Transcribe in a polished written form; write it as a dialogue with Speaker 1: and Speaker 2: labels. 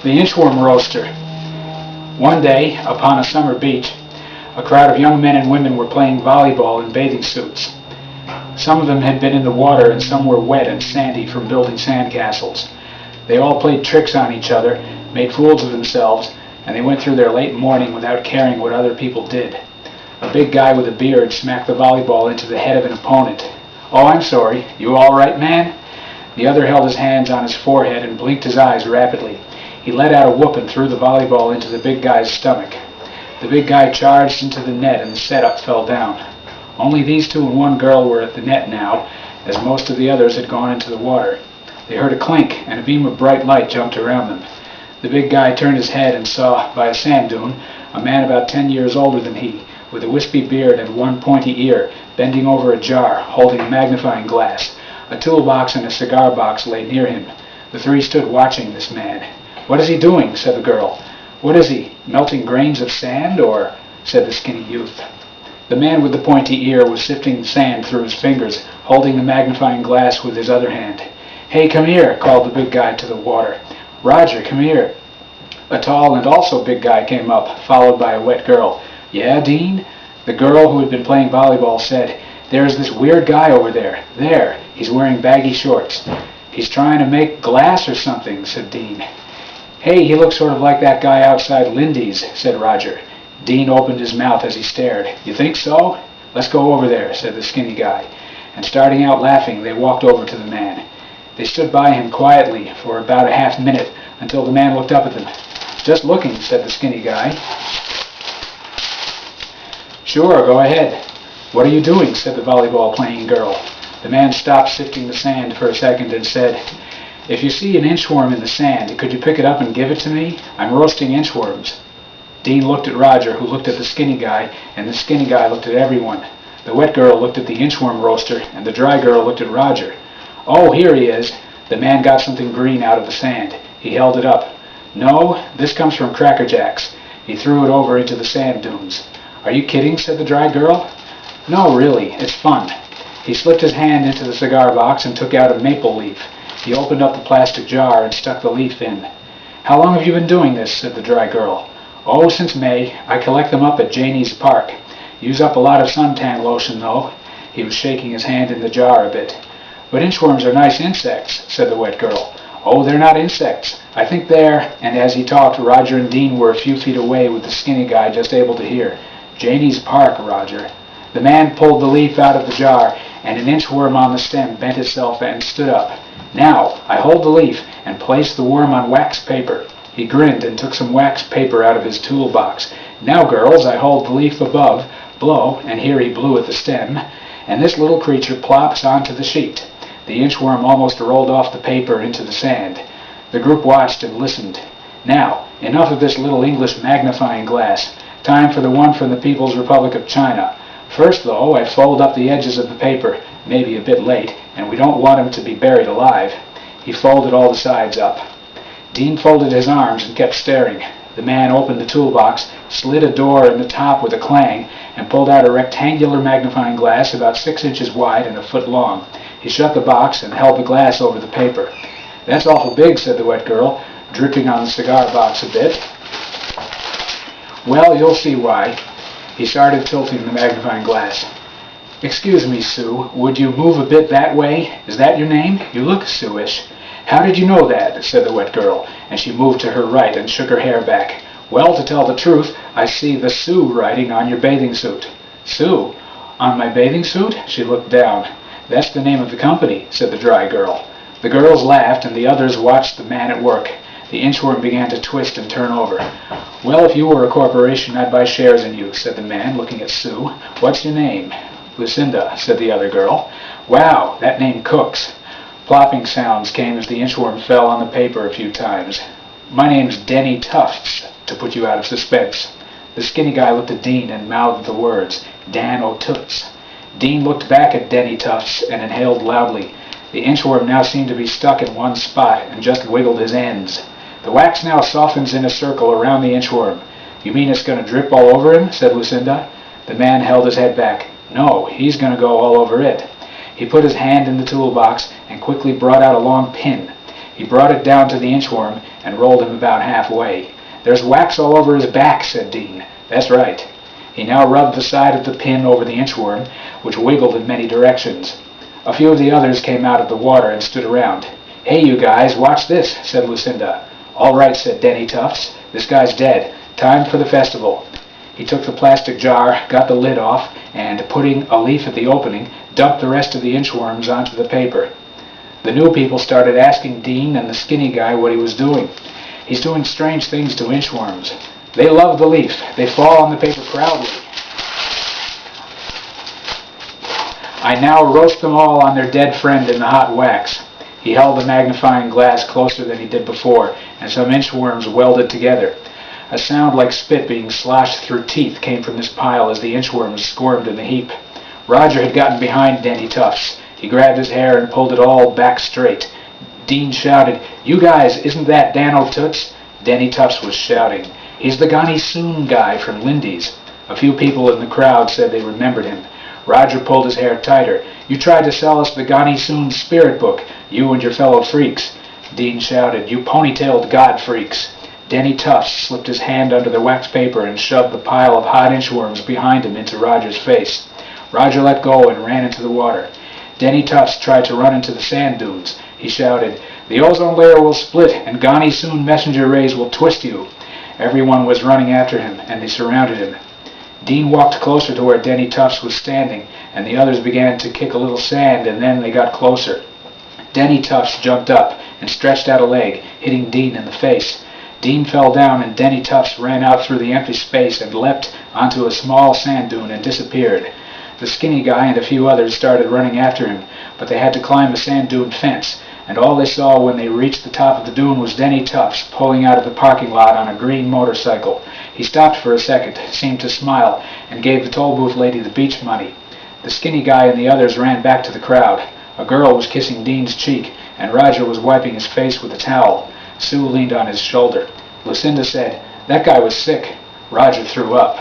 Speaker 1: The Inchworm Roaster. One day, upon a summer beach, a crowd of young men and women were playing volleyball in bathing suits. Some of them had been in the water and some were wet and sandy from building sandcastles. They all played tricks on each other, made fools of themselves, and they went through their late morning without caring what other people did. A big guy with a beard smacked the volleyball into the head of an opponent. "Oh, I'm sorry. You all right, man?" The other held his hands on his forehead and blinked his eyes rapidly. He let out a whoop and threw the volleyball into the big guy's stomach. The big guy charged into the net and the setup fell down. Only these two and one girl were at the net now, as most of the others had gone into the water. They heard a clink, and a beam of bright light jumped around them. The big guy turned his head and saw, by a sand dune, a man about 10 years older than he, with a wispy beard and one pointy ear, bending over a jar, holding a magnifying glass. A toolbox and a cigar box lay near him. The three stood watching this man. "What is he doing?" said the girl. "What is he, melting grains of sand, or?" said the skinny youth. The man with the pointy ear was sifting sand through his fingers, holding the magnifying glass with his other hand. "Hey, come here," called the big guy to the water. "Roger, come here." A tall and also big guy came up, followed by a wet girl. "Yeah, Dean?" The girl who had been playing volleyball said, "There's this weird guy over there. There, he's wearing baggy shorts." "He's trying to make glass or something," said Dean. "Hey, he looks sort of like that guy outside Lindy's," said Roger. Dean opened his mouth as he stared. "You think so?" "Let's go over there," said the skinny guy. And starting out laughing, they walked over to the man. They stood by him quietly for about a half minute until the man looked up at them. "Just looking," said the skinny guy. "Sure, go ahead." "What are you doing?" said the volleyball playing girl. The man stopped sifting the sand for a second and said, "If you see an inchworm in the sand, could you pick it up and give it to me? I'm roasting inchworms." Dean looked at Roger, who looked at the skinny guy, and the skinny guy looked at everyone. The wet girl looked at the inchworm roaster, and the dry girl looked at Roger. "Oh, here he is." The man got something green out of the sand. He held it up. "No, this comes from Cracker Jack's." He threw it over into the sand dunes. "Are you kidding?" said the dry girl. "No, really, it's fun." He slipped his hand into the cigar box and took out a maple leaf. He opened up the plastic jar and stuck the leaf in. "How long have you been doing this?" said the dry girl. "Oh, since May. I collect them up at Janie's Park. Use up a lot of suntan lotion, though." He was shaking his hand in the jar a bit. "But inchworms are nice insects," said the wet girl. "Oh, they're not insects. I think they're..." And as he talked, Roger and Dean were a few feet away with the skinny guy just able to hear. "Janie's Park, Roger." The man pulled the leaf out of the jar, and an inchworm on the stem bent itself and stood up. "Now, I hold the leaf and place the worm on wax paper." He grinned and took some wax paper out of his toolbox. "Now, girls, I hold the leaf above, blow," and here he blew at the stem, "and this little creature plops onto the sheet." The inchworm almost rolled off the paper into the sand. The group watched and listened. "Now, enough of this little English magnifying glass. Time for the one from the People's Republic of China. First, though, I fold up the edges of the paper, maybe a bit late, and we don't want him to be buried alive." He folded all the sides up. Dean folded his arms and kept staring. The man opened the toolbox, slid a door in the top with a clang, and pulled out a rectangular magnifying glass about 6 inches wide and a foot long. He shut the box and held the glass over the paper. "That's awful big," said the wet girl, dripping on the cigar box a bit. "Well, you'll see why." He started tilting the magnifying glass. "Excuse me, Sue, would you move a bit that way? Is that your name? You look Sue-ish." "How did you know that?" said the wet girl, and she moved to her right and shook her hair back. "Well, to tell the truth, I see the Sue writing on your bathing suit." "Sue? On my bathing suit?" She looked down. "That's the name of the company," said the dry girl. The girls laughed, and the others watched the man at work. The inchworm began to twist and turn over. "Well, if you were a corporation, I'd buy shares in you," said the man, looking at Sue. "What's your name?" "Lucinda," said the other girl. "Wow, that name cooks." Plopping sounds came as the inchworm fell on the paper a few times. "My name's Denny Tufts, to put you out of suspense." The skinny guy looked at Dean and mouthed the words, "Dan O'Toots." Dean looked back at Denny Tufts and inhaled loudly. The inchworm now seemed to be stuck in one spot and just wiggled his ends. "The wax now softens in a circle around the inchworm." "You mean it's going to drip all over him?" said Lucinda. The man held his head back. "No, he's going to go all over it." He put his hand in the toolbox and quickly brought out a long pin. He brought it down to the inchworm and rolled him about halfway. "There's wax all over his back," said Dean. "That's right." He now rubbed the side of the pin over the inchworm, which wiggled in many directions. A few of the others came out of the water and stood around. "Hey, you guys, watch this," said Lucinda. "All right," said Denny Tufts. "This guy's dead. Time for the festival." He took the plastic jar, got the lid off, and, putting a leaf at the opening, dumped the rest of the inchworms onto the paper. The new people started asking Dean and the skinny guy what he was doing. "He's doing strange things to inchworms. They love the leaf. They fall on the paper proudly. I now roast them all on their dead friend in the hot wax." He held the magnifying glass closer than he did before, and some inchworms welded together. A sound like spit being sloshed through teeth came from this pile as the inchworms squirmed in the heap. Roger had gotten behind Denny Tufts. He grabbed his hair and pulled it all back straight. Dean shouted, "You guys, isn't that Dan O'Toots?" Denny Tufts was shouting, "He's the Gonny Soon guy from Lindy's." A few people in the crowd said they remembered him. Roger pulled his hair tighter. "You tried to sell us the Gonny Soon spirit book, you and your fellow freaks." Dean shouted, "You ponytailed god freaks." Denny Tufts slipped his hand under the wax paper and shoved the pile of hot inchworms behind him into Roger's face. Roger let go and ran into the water. Denny Tufts tried to run into the sand dunes. He shouted, "The ozone layer will split and Gonny Soon messenger rays will twist you." Everyone was running after him, and they surrounded him. Dean walked closer to where Denny Tufts was standing, and the others began to kick a little sand, and then they got closer. Denny Tufts jumped up and stretched out a leg, hitting Dean in the face. Dean fell down, and Denny Tufts ran out through the empty space and leapt onto a small sand dune and disappeared. The skinny guy and a few others started running after him, but they had to climb a sand dune fence, and all they saw when they reached the top of the dune was Denny Tufts pulling out of the parking lot on a green motorcycle. He stopped for a second, seemed to smile, and gave the toll booth lady the beach money. The skinny guy and the others ran back to the crowd. A girl was kissing Dean's cheek, and Roger was wiping his face with a towel. Sue leaned on his shoulder. Lucinda said, "That guy was sick." Roger threw up.